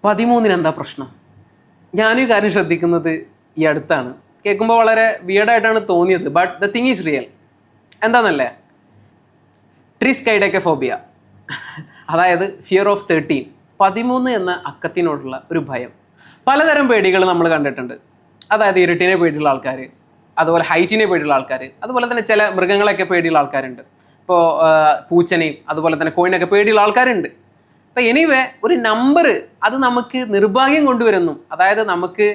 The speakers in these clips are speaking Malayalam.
13 എന്താ പ്രശ്നം? ഞാനൊരു കാര്യം ശ്രദ്ധിക്കുന്നത് ഈ അടുത്താണ്. കേൾക്കുമ്പോൾ വളരെ വിയർഡായിട്ടാണ് തോന്നിയത്. But the thing is real. എന്താണെന്നല്ലേ, ട്രിസ്കൈഡെക്കഫോബിയ, അതായത് ഫിയർ ഓഫ് 13. 13 എന്ന അക്കത്തിനോടുള്ള ഒരു ഭയം. പലതരം പേടികൾ നമ്മൾ കണ്ടിട്ടുണ്ട്. അതായത് ഇരുട്ടിനെ പേടിയുള്ള ആൾക്കാർ, അതുപോലെ ഹൈറ്റിനെ പേടിയുള്ള ആൾക്കാർ, അതുപോലെ തന്നെ ചില മൃഗങ്ങളൊക്കെ പേടിയുള്ള ആൾക്കാരുണ്ട്. ഇപ്പോൾ പൂച്ചനെയും അതുപോലെ തന്നെ കോഴിനൊക്കെ പേടിയുള്ള ആൾക്കാരുണ്ട്. അപ്പോൾ എനിവേ ഒരു നമ്പർ അത് നമുക്ക് നിർഭാഗ്യം കൊണ്ടുവരുന്നു. അതായത് നമുക്ക്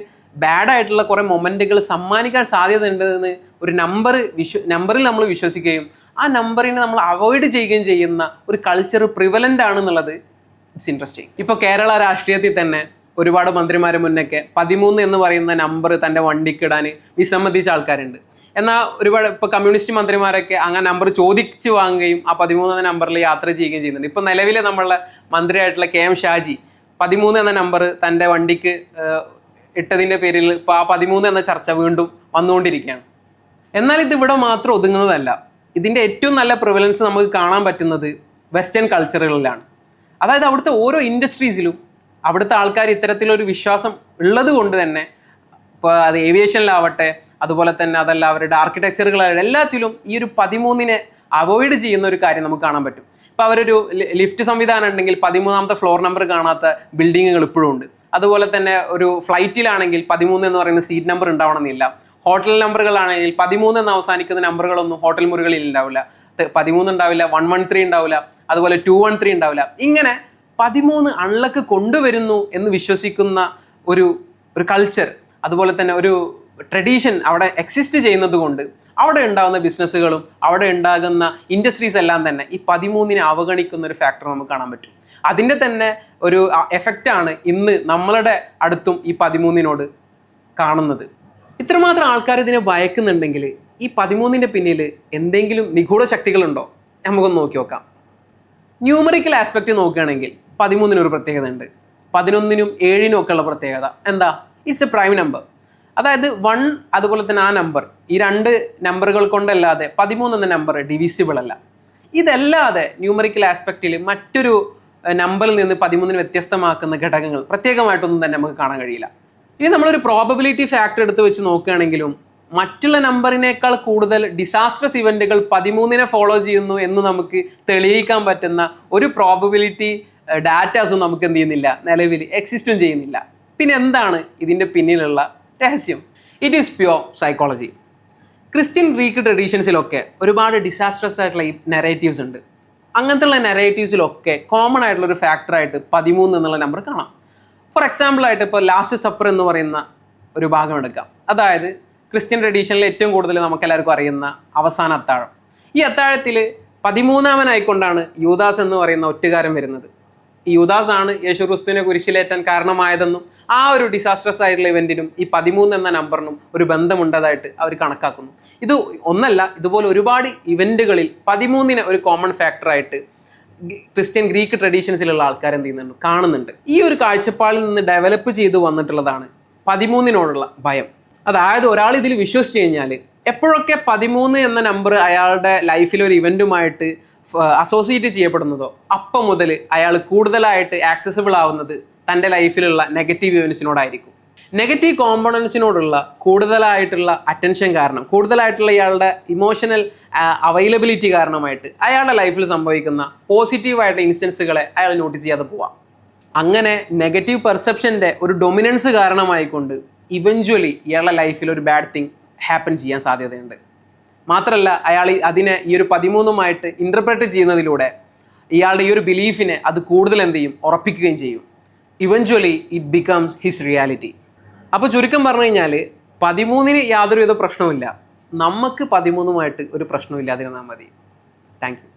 ബാഡായിട്ടുള്ള കുറേ മൊമെൻറ്റുകൾ സമ്മാനിക്കാൻ സാധ്യതയുണ്ടെന്ന് ഒരു നമ്പറിൽ നമ്മൾ വിശ്വസിക്കുകയും ആ നമ്പറിനെ നമ്മൾ അവോയ്ഡ് ചെയ്യുകയും ചെയ്യുന്ന ഒരു കൾച്ചർ പ്രിവലൻ്റ് ആണെന്നുള്ളത് ഇറ്റ്സ് ഇൻട്രസ്റ്റിംഗ്. ഇപ്പോൾ കേരള രാഷ്ട്രീയത്തിൽ തന്നെ ഒരുപാട് മന്ത്രിമാരെ മുന്നൊക്കെ 13 എന്ന് പറയുന്ന നമ്പർ തൻ്റെ വണ്ടിക്കിടാൻ വിസമ്മതിച്ച ആൾക്കാരുണ്ട്. എന്നാൽ ഒരുപാട് ഇപ്പോൾ കമ്മ്യൂണിസ്റ്റ് മന്ത്രിമാരൊക്കെ അങ്ങനെ നമ്പർ ചോദിച്ച് വാങ്ങുകയും ആ 13 എന്ന നമ്പറിൽ യാത്ര ചെയ്യുകയും ചെയ്യുന്നുണ്ട്. ഇപ്പോൾ നിലവിലെ നമ്മളുടെ മന്ത്രിയായിട്ടുള്ള KM ഷാജി 13 എന്ന നമ്പർ തൻ്റെ വണ്ടിക്ക് ഇട്ടതിൻ്റെ പേരിൽ ഇപ്പോൾ ആ 13 എന്ന ചർച്ച വീണ്ടും വന്നുകൊണ്ടിരിക്കുകയാണ്. എന്നാൽ ഇതിവിടെ മാത്രം ഒതുങ്ങുന്നതല്ല. ഇതിൻ്റെ ഏറ്റവും നല്ല പ്രിവലൻസ് നമുക്ക് കാണാൻ പറ്റുന്നത് വെസ്റ്റേൺ കൾച്ചറുകളിലാണ്. അതായത് അവിടുത്തെ ഓരോ ഇൻഡസ്ട്രീസിലും അവിടുത്തെ ആൾക്കാർ ഇത്തരത്തിലൊരു വിശ്വാസം ഉള്ളത് കൊണ്ട് തന്നെ, ഇപ്പോൾ അത് ഏവിയേഷനിലാവട്ടെ, അതുപോലെ തന്നെ അതല്ല അവരുടെ ആർക്കിടെക്ചറുകളായിട്ട് എല്ലാത്തിലും ഈ ഒരു 13 അവോയ്ഡ് ചെയ്യുന്ന ഒരു കാര്യം നമുക്ക് കാണാൻ പറ്റും. ഇപ്പോൾ അവരൊരു ലിഫ്റ്റ് സംവിധാനം ഉണ്ടെങ്കിൽ 13ാമത്തെ ഫ്ലോർ നമ്പർ കാണാത്ത ബിൽഡിങ്ങുകൾ ഇപ്പോഴും ഉണ്ട്. അതുപോലെ തന്നെ ഒരു ഫ്ലൈറ്റിലാണെങ്കിൽ 13 എന്ന് പറയുന്ന സീറ്റ് നമ്പർ ഉണ്ടാവണമെന്നില്ല. ഹോട്ടൽ നമ്പറുകളാണെങ്കിൽ 13 എന്ന് അവസാനിക്കുന്ന നമ്പറുകളൊന്നും ഹോട്ടൽ മുറികളിൽ ഉണ്ടാവില്ല. 13 ഉണ്ടാവില്ല, 113 ഉണ്ടാവില്ല, അതുപോലെ 213 ഉണ്ടാവില്ല. ഇങ്ങനെ 13 അൺലക്ക് കൊണ്ടുവരുന്നു എന്ന് വിശ്വസിക്കുന്ന ഒരു കൾച്ചർ, അതുപോലെ തന്നെ ഒരു ട്രഡീഷൻ അവിടെ എക്സിസ്റ്റ് ചെയ്യുന്നത് കൊണ്ട് അവിടെ ഉണ്ടാകുന്ന ബിസിനസ്സുകളും അവിടെ ഉണ്ടാകുന്ന ഇൻഡസ്ട്രീസ് എല്ലാം തന്നെ ഈ 13 അവഗണിക്കുന്ന ഒരു ഫാക്ടർ നമുക്ക് കാണാൻ പറ്റും. അതിൻ്റെ തന്നെ ഒരു എഫക്റ്റാണ് ഇന്ന് നമ്മളുടെ അടുത്തും ഈ 13 കാണുന്നത്. ഇത്രമാത്രം ആൾക്കാർ ഇതിനെ ഭയക്കുന്നുണ്ടെങ്കിൽ ഈ 13 പിന്നിൽ എന്തെങ്കിലും നിഗൂഢ ശക്തികളുണ്ടോ? നമുക്കൊന്ന് നോക്കി നോക്കാം. ന്യൂമറിക്കൽ ആസ്പെക്റ്റ് നോക്കുകയാണെങ്കിൽ 13 ഒരു പ്രത്യേകത ഉണ്ട്. 11നും 7നും ഒക്കെ ഉള്ള പ്രത്യേകത എന്താ? It's A prime number. അതായത് 1 അതുപോലെ തന്നെ ആ നമ്പർ, ഈ 2 നമ്പറുകൾ കൊണ്ടല്ലാതെ 13 എന്ന നമ്പർ ഡിവിസിബിൾ അല്ല. ഇതല്ലാതെ ന്യൂമറിക്കൽ ആസ്പെക്റ്റിൽ മറ്റൊരു നമ്പറിൽ നിന്ന് 13 വ്യത്യസ്തമാക്കുന്ന ഘടകങ്ങൾ പ്രത്യേകമായിട്ടൊന്നും തന്നെ നമുക്ക് കാണാൻ കഴിയില്ല. ഇനി നമ്മളൊരു പ്രോബബിലിറ്റി ഫാക്ടർ എടുത്ത് വെച്ച് നോക്കുകയാണെങ്കിലും മറ്റുള്ള നമ്പറിനേക്കാൾ കൂടുതൽ ഡിസാസ്ട്രസ് ഇവൻറ്റുകൾ 13 ഫോളോ ചെയ്യുന്നു എന്ന് നമുക്ക് തെളിയിക്കാൻ പറ്റുന്ന ഒരു പ്രോബബിലിറ്റി ഡാറ്റാസും നമുക്ക് എന്ത് ചെയ്യുന്നില്ല, നിലവിൽ എക്സിസ്റ്റും ചെയ്യുന്നില്ല. പിന്നെ എന്താണ് ഇതിൻ്റെ പിന്നിലുള്ള രഹസ്യം? It is pure psychology. Christian Greek ട്രഡീഷൻസിലൊക്കെ ഒരുപാട് ഡിസാസ്ട്രസ് ആയിട്ടുള്ള ഈ നെറേറ്റീവ്സ് ഉണ്ട്. അങ്ങനത്തെ ഉള്ള നെറേറ്റീവ്സിലൊക്കെ കോമൺ ആയിട്ടുള്ളൊരു ഫാക്ടറായിട്ട് 13 എന്നുള്ള നമ്പർ കാണാം. ഫോർ എക്സാമ്പിൾ ആയിട്ട് ഇപ്പോൾ ലാസ്റ്റ് സപ്പർ എന്ന് പറയുന്ന ഒരു ഭാഗം എടുക്കാം. അതായത് ക്രിസ്ത്യൻ ട്രഡീഷനിൽ ഏറ്റവും കൂടുതൽ നമുക്കെല്ലാവർക്കും അറിയുന്ന അവസാന അത്താഴം. ഈ അത്താഴത്തിൽ 13ാമനായിക്കൊണ്ടാണ് യൂദാസ് എന്ന് പറയുന്ന ഒറ്റുകാരൻ വരുന്നത്. ഈ യൂദാസ് ആണ് യേശു ക്രിസ്തുവിനെ കുരിശിലേറ്റാൻ കാരണമായതെന്നും ആ ഒരു ഡിസാസ്ട്രസ് ആയിട്ടുള്ള ഇവൻറ്റിനും ഈ 13 എന്ന നമ്പറിനും ഒരു ബന്ധമുണ്ടതായിട്ട് അവർ കണക്കാക്കുന്നു. ഇത് ഒന്നല്ല, ഇതുപോലെ ഒരുപാട് ഇവൻറ്റുകളിൽ 13 ഒരു കോമൺ ഫാക്ടറായിട്ട് ക്രിസ്ത്യൻ ഗ്രീക്ക് ട്രഡീഷൻസിലുള്ള ആൾക്കാർ എന്ത് ചെയ്യുന്നുണ്ട്, കാണുന്നുണ്ട്. ഈ ഒരു കാഴ്ചപ്പാടിൽ നിന്ന് ഡെവലപ്പ് ചെയ്തു വന്നിട്ടുള്ളതാണ് 13 ഭയം. അതായത് ഒരാൾ ഇതിൽ വിശ്വസിച്ച് കഴിഞ്ഞാൽ എപ്പോഴൊക്കെ 13 എന്ന നമ്പർ അയാളുടെ ലൈഫിൽ ഒരു ഇവൻറ്റുമായിട്ട് അസോസിയേറ്റ് ചെയ്യപ്പെടുന്നതോ അപ്പം മുതൽ അയാൾ കൂടുതലായിട്ട് ആക്സസിബിൾ ആവുന്നത് തൻ്റെ ലൈഫിലുള്ള നെഗറ്റീവ് ഇവൻസിനോടായിരിക്കും. നെഗറ്റീവ് കോമ്പണൻസിനോടുള്ള കൂടുതലായിട്ടുള്ള അറ്റൻഷൻ കാരണം, കൂടുതലായിട്ടുള്ള ഇയാളുടെ ഇമോഷണൽ അവൈലബിലിറ്റി കാരണമായിട്ട് അയാളുടെ ലൈഫിൽ സംഭവിക്കുന്ന പോസിറ്റീവായിട്ടുള്ള ഇൻസ്റ്റൻസുകളെ അയാൾ നോട്ടീസ് ചെയ്യാതെ പോവാം. അങ്ങനെ നെഗറ്റീവ് പെർസെപ്ഷൻ്റെ ഒരു ഡൊമിനൻസ് കാരണമായിക്കൊണ്ട് ഇവഞ്ച്വലി ഇയാളുടെ ലൈഫിൽ ഒരു ബാഡ് തിങ് ഹാപ്പൻ ചെയ്യാൻ സാധ്യതയുണ്ട്. മാത്രമല്ല അയാൾ അതിനെ ഈ ഒരു 13 ഇൻ്റർപ്രറ്റ് ചെയ്യുന്നതിലൂടെ ഇയാളുടെ ഈ ഒരു ബിലീഫിനെ അത് കൂടുതൽ എന്ത് ചെയ്യും, ഉറപ്പിക്കുകയും ചെയ്യും. Eventually it becomes his reality. അപ്പോൾ ചുരുക്കം പറഞ്ഞു കഴിഞ്ഞാൽ 13 യാതൊരുവിധ പ്രശ്നവുമില്ല. നമുക്ക് 13 ഒരു പ്രശ്നമില്ലാതിരുന്നാൽ മതി. Thank you.